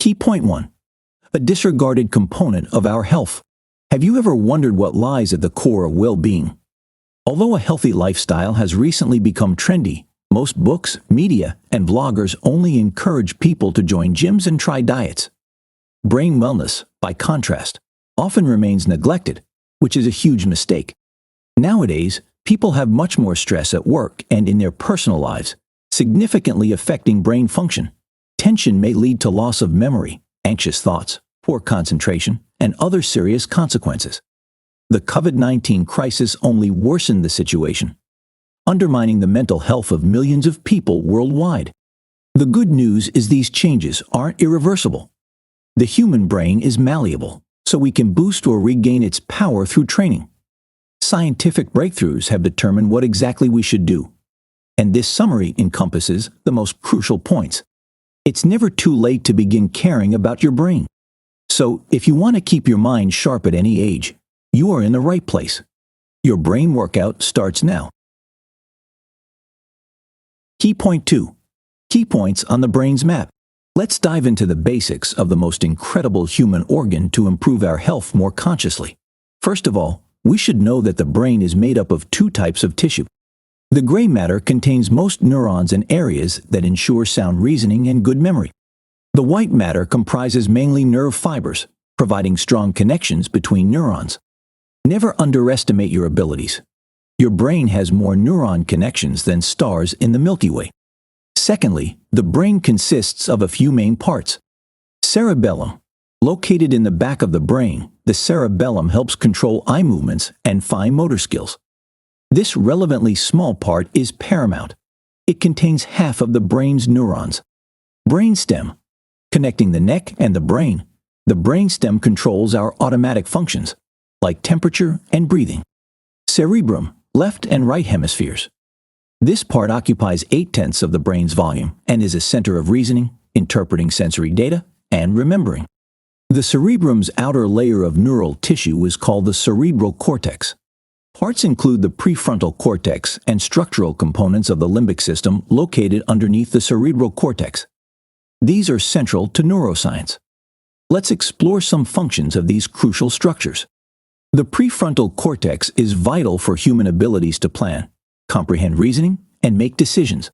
Key point 1. A disregarded component of our health. Have you ever wondered what lies at the core of well-being? Although a healthy lifestyle has recently become trendy, most books, media, and vloggers only encourage people to join gyms and try diets. Brain wellness, by contrast, often remains neglected, which is a huge mistake. Nowadays, people have much more stress at work and in their personal lives, significantly affecting brain function. Tension may lead to loss of memory, anxious thoughts, poor concentration, and other serious consequences. The COVID-19 crisis only worsened the situation, undermining the mental health of millions of people worldwide. The good news is these changes aren't irreversible. The human brain is malleable, so we can boost or regain its power through training. Scientific breakthroughs have determined what exactly we should do, and this summary encompasses the most crucial points. It's never too late to begin caring about your brain. So, if you want to keep your mind sharp at any age, you are in the right place. Your brain workout starts now. Key point 2. Key points on the brain's map. Let's dive into the basics of the most incredible human organ to improve our health more consciously. First of all, we should know that the brain is made up of two types of tissue. The gray matter contains most neurons and areas that ensure sound reasoning and good memory. The white matter comprises mainly nerve fibers, providing strong connections between neurons. Never underestimate your abilities. Your brain has more neuron connections than stars in the Milky Way. Secondly, the brain consists of a few main parts. Cerebellum. Located in the back of the brain, the cerebellum helps control eye movements and fine motor skills. This relevantly small part is paramount. It contains half of the brain's neurons. Brainstem. Connecting the neck and the brainstem controls our automatic functions, like temperature and breathing. Cerebrum, left and right hemispheres. This part occupies 8/10 of the brain's volume and is a center of reasoning, interpreting sensory data, and remembering. The cerebrum's outer layer of neural tissue is called the cerebral cortex. Parts include the prefrontal cortex and structural components of the limbic system located underneath the cerebral cortex. These are central to neuroscience. Let's explore some functions of these crucial structures. The prefrontal cortex is vital for human abilities to plan, comprehend reasoning, and make decisions.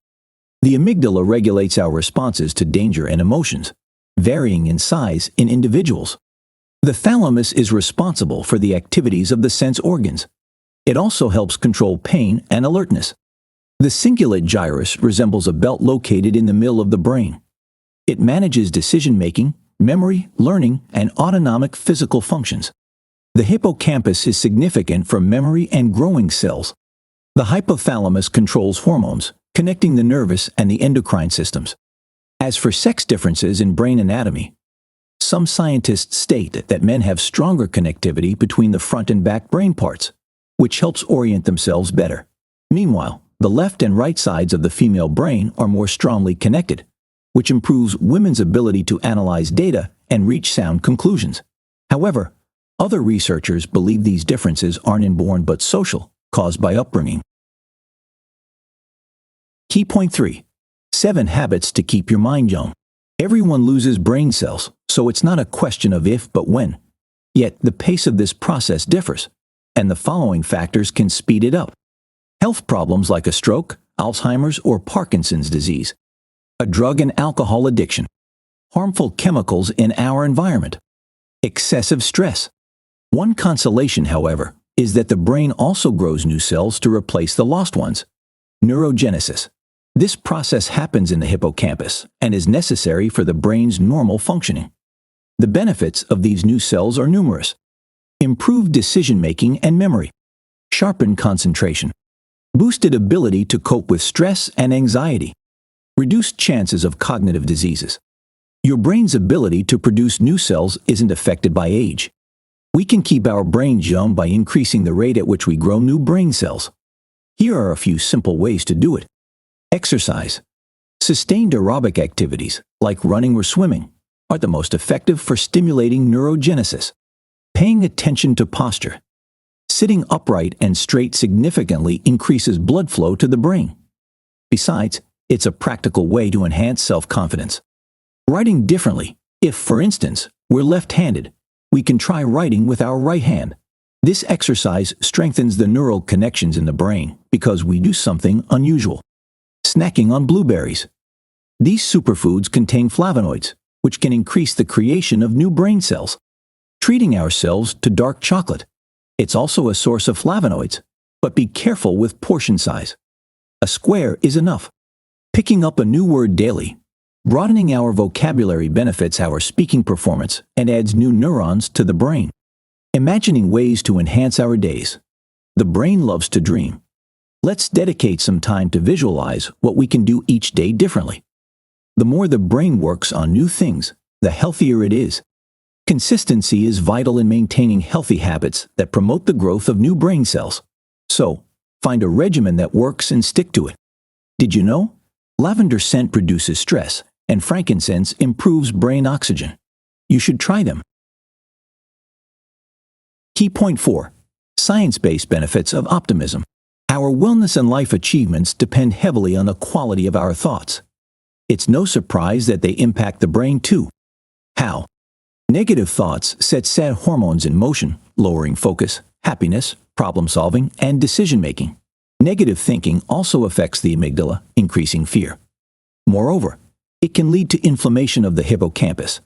The amygdala regulates our responses to danger and emotions, varying in size in individuals. The thalamus is responsible for the activities of the sense organs. It also helps control pain and alertness. The cingulate gyrus resembles a belt located in the middle of the brain. It manages decision-making, memory, learning, and autonomic physical functions. The hippocampus is significant for memory and growing cells. The hypothalamus controls hormones, connecting the nervous and the endocrine systems. As for sex differences in brain anatomy, some scientists state that men have stronger connectivity between the front and back brain parts, which helps orient themselves better. Meanwhile, the left and right sides of the female brain are more strongly connected, which improves women's ability to analyze data and reach sound conclusions. However, other researchers believe these differences aren't inborn but social, caused by upbringing. Key point 3. 7 habits to keep your mind young. Everyone loses brain cells, so it's not a question of if but when. Yet, the pace of this process differs, and the following factors can speed it up. Health problems like a stroke, Alzheimer's, or Parkinson's disease. A drug and alcohol addiction. Harmful chemicals in our environment. Excessive stress. One consolation, however, is that the brain also grows new cells to replace the lost ones. Neurogenesis. This process happens in the hippocampus and is necessary for the brain's normal functioning. The benefits of these new cells are numerous. Improved decision-making and memory. Sharpened concentration. Boosted ability to cope with stress and anxiety. Reduced chances of cognitive diseases. Your brain's ability to produce new cells isn't affected by age. We can keep our brains young by increasing the rate at which we grow new brain cells. Here are a few simple ways to do it. Exercise. Sustained aerobic activities, like running or swimming, are the most effective for stimulating neurogenesis. Paying attention to posture. Sitting upright and straight significantly increases blood flow to the brain. Besides, it's a practical way to enhance self-confidence. Writing differently, If, for instance, we're left-handed, we can try writing with our right hand. This exercise strengthens the neural connections in the brain because we do something unusual. Snacking on blueberries. These superfoods contain flavonoids, which can increase the creation of new brain cells. Treating ourselves to dark chocolate. It's also a source of flavonoids, but be careful with portion size. A square is enough. Picking up a new word daily. Broadening our vocabulary benefits our speaking performance and adds new neurons to the brain. Imagining ways to enhance our days. The brain loves to dream. Let's dedicate some time to visualize what we can do each day differently. The more the brain works on new things, the healthier it is. Consistency is vital in maintaining healthy habits that promote the growth of new brain cells. So, find a regimen that works and stick to it. Did you know? Lavender scent reduces stress, and frankincense improves brain oxygen. You should try them. Key point 4. Science-based benefits of optimism. Our wellness and life achievements depend heavily on the quality of our thoughts. It's no surprise that they impact the brain too. How? Negative thoughts set sad hormones in motion, lowering focus, happiness, problem-solving, and decision-making. Negative thinking also affects the amygdala, increasing fear. Moreover, it can lead to inflammation of the hippocampus,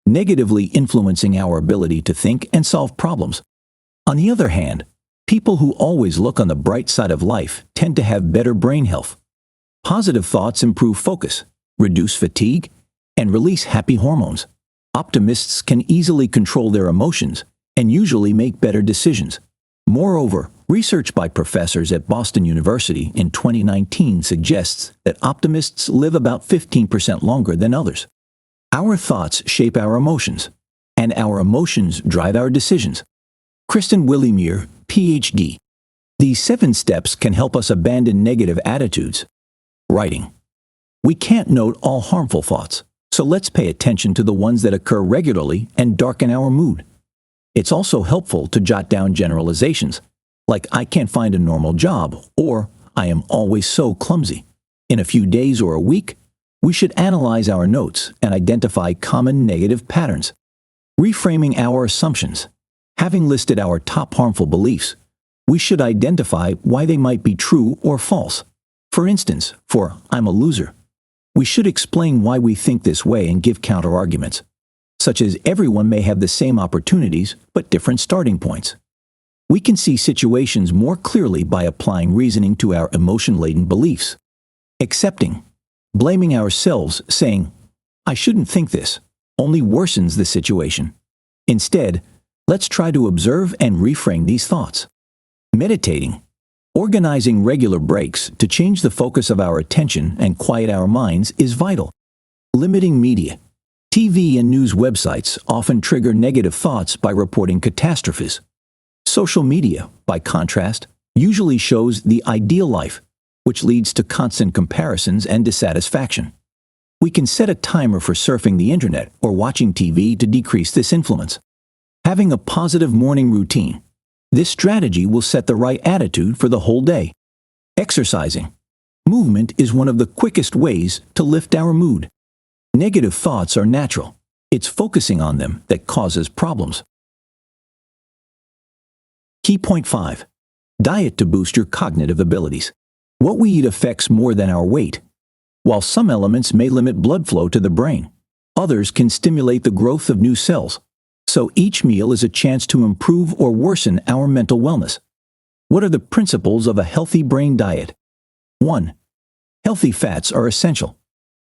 negatively influencing our ability to think and solve problems. On the other hand, people who always look on the bright side of life tend to have better brain health. Positive thoughts improve focus, reduce fatigue, and release happy hormones. Optimists can easily control their emotions and usually make better decisions. Moreover, research by professors at Boston University in 2019 suggests that optimists live about 15% longer than others. Our thoughts shape our emotions, and our emotions drive our decisions. Kristen Willeumier, Ph.D. These 7 steps can help us abandon negative attitudes. Writing. We can't note all harmful thoughts, so let's pay attention to the ones that occur regularly and darken our mood. It's also helpful to jot down generalizations, like "I can't find a normal job" or "I am always so clumsy." In a few days or a week, we should analyze our notes and identify common negative patterns. Reframing our assumptions. Having listed our top harmful beliefs, we should identify why they might be true or false. For instance, for "I'm a loser," we should explain why we think this way and give counterarguments, such as everyone may have the same opportunities but different starting points. We can see situations more clearly by applying reasoning to our emotion-laden beliefs. Accepting. Blaming ourselves, saying, "I shouldn't think this," only worsens the situation. Instead, let's try to observe and reframe these thoughts. Meditating. Organizing regular breaks to change the focus of our attention and quiet our minds is vital. Limiting media. TV and news websites often trigger negative thoughts by reporting catastrophes. Social media, by contrast, usually shows the ideal life, which leads to constant comparisons and dissatisfaction. We can set a timer for surfing the internet or watching TV to decrease this influence. Having a positive morning routine. This strategy will set the right attitude for the whole day. Exercising. Movement is one of the quickest ways to lift our mood. Negative thoughts are natural. It's focusing on them that causes problems. Key point 5. Diet to boost your cognitive abilities. What we eat affects more than our weight. While some elements may limit blood flow to the brain, others can stimulate the growth of new cells. So each meal is a chance to improve or worsen our mental wellness. What are the principles of a healthy brain diet? 1. Healthy fats are essential.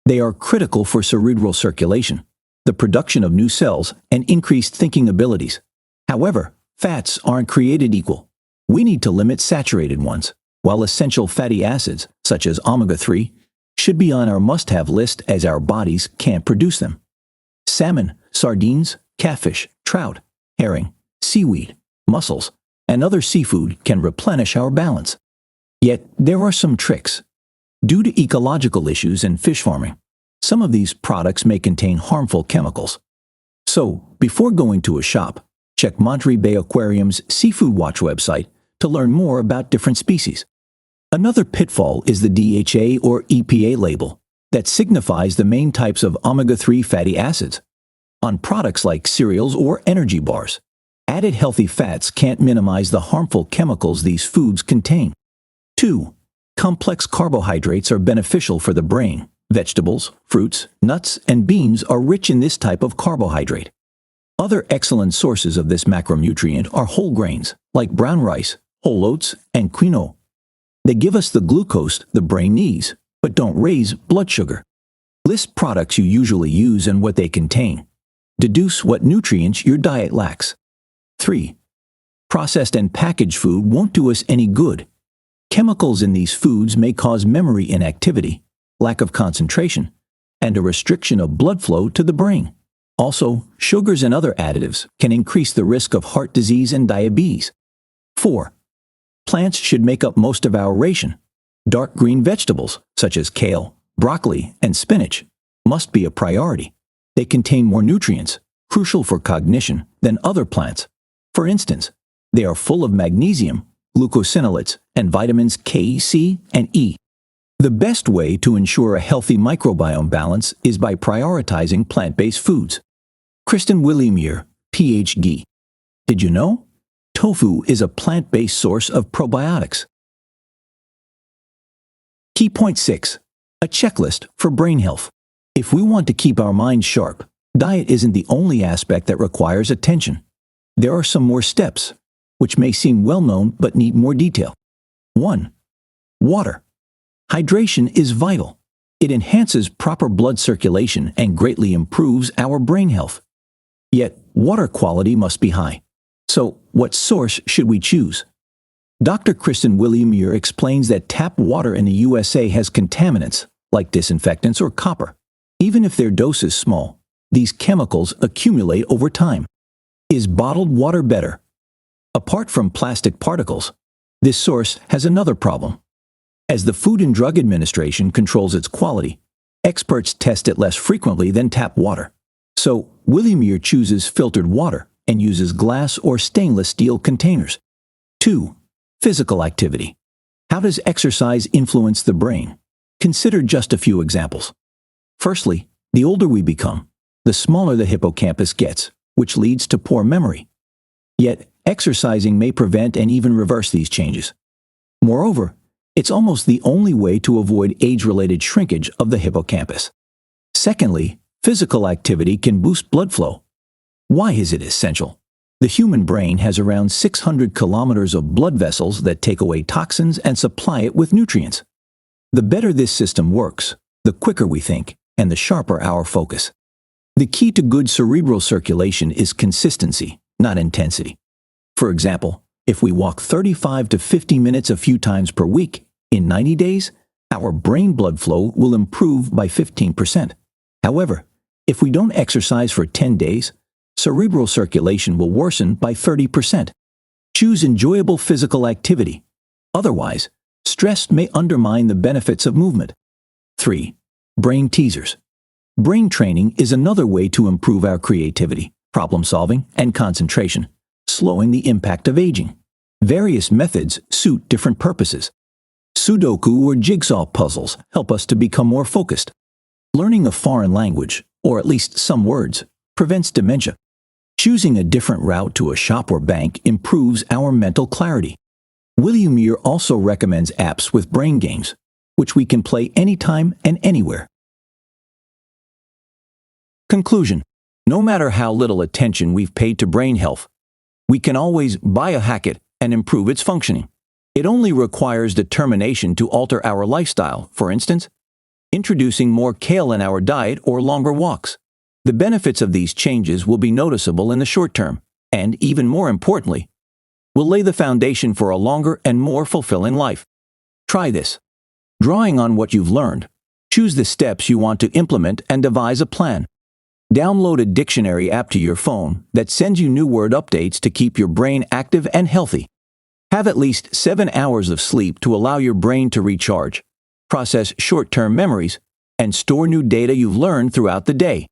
They are critical for cerebral circulation, the production of new cells, and increased thinking abilities. However, fats aren't created equal. We need to limit saturated ones, while essential fatty acids, such as omega-3, should be on our must-have list as our bodies can't produce them. Salmon, sardines, catfish, trout, herring, seaweed, mussels, and other seafood can replenish our balance. Yet, there are some tricks. Due to ecological issues in fish farming, some of these products may contain harmful chemicals. So, before going to a shop, check Monterey Bay Aquarium's Seafood Watch website to learn more about different species. Another pitfall is the DHA or EPA label that signifies the main types of omega-3 fatty acids. on products like cereals or energy bars. Added healthy fats can't minimize the harmful chemicals these foods contain. 2. Complex carbohydrates are beneficial for the brain. Vegetables, fruits, nuts, and beans are rich in this type of carbohydrate. Other excellent sources of this macronutrient are whole grains, like brown rice, whole oats, and quinoa. They give us the glucose the brain needs, but don't raise blood sugar. List products you usually use and what they contain. Deduce what nutrients your diet lacks. 3. Processed and packaged food won't do us any good. Chemicals in these foods may cause memory inactivity, lack of concentration, and a restriction of blood flow to the brain. Also, sugars and other additives can increase the risk of heart disease and diabetes. 4. Plants should make up most of our ration. Dark green vegetables, such as kale, broccoli, and spinach, must be a priority. They contain more nutrients, crucial for cognition, than other plants. For instance, they are full of magnesium, glucosinolates, and vitamins K, C, and E. The best way to ensure a healthy microbiome balance is by prioritizing plant-based foods. Kristen Willeumier, Ph.D. Did you know? Tofu is a plant-based source of probiotics. Key point 6. A checklist for brain health. If we want to keep our minds sharp, diet isn't the only aspect that requires attention. There are some more steps, which may seem well known but need more detail. 1. Water. Hydration is vital. It enhances proper blood circulation and greatly improves our brain health. Yet, water quality must be high. So, what source should we choose? Dr. Kristen Willeumier explains that tap water in the USA has contaminants, like disinfectants or copper. Even if their dose is small, these chemicals accumulate over time. Is bottled water better? Apart from plastic particles, this source has another problem. As the Food and Drug Administration controls its quality, experts test it less frequently than tap water. So, Willeumier chooses filtered water and uses glass or stainless steel containers. 2. Physical activity. How does exercise influence the brain? Consider just a few examples. Firstly, the older we become, the smaller the hippocampus gets, which leads to poor memory. Yet, exercising may prevent and even reverse these changes. Moreover, it's almost the only way to avoid age-related shrinkage of the hippocampus. Secondly, physical activity can boost blood flow. Why is it essential? The human brain has around 600 kilometers of blood vessels that take away toxins and supply it with nutrients. The better this system works, the quicker we think, and the sharper our focus. The key to good cerebral circulation is consistency, not intensity. For example, if we walk 35 to 50 minutes a few times per week, in 90 days, our brain blood flow will improve by 15%. However, if we don't exercise for 10 days, cerebral circulation will worsen by 30%. Choose enjoyable physical activity. Otherwise, stress may undermine the benefits of movement. 3. Brain teasers. Brain training is another way to improve our creativity, problem solving, and concentration, slowing the impact of aging. Various methods suit different purposes. Sudoku or jigsaw puzzles help us to become more focused. Learning a foreign language, or at least some words, prevents dementia. Choosing a different route to a shop or bank improves our mental clarity. Willeumier also recommends apps with brain games, which we can play anytime and anywhere. Conclusion. No matter how little attention we've paid to brain health, we can always biohack it and improve its functioning. It only requires determination to alter our lifestyle, for instance, introducing more kale in our diet or longer walks. The benefits of these changes will be noticeable in the short term, and even more importantly, will lay the foundation for a longer and more fulfilling life. Try this. Drawing on what you've learned, choose the steps you want to implement and devise a plan. Download a dictionary app to your phone that sends you new word updates to keep your brain active and healthy. Have at least 7 hours of sleep to allow your brain to recharge, process short-term memories, and store new data you've learned throughout the day.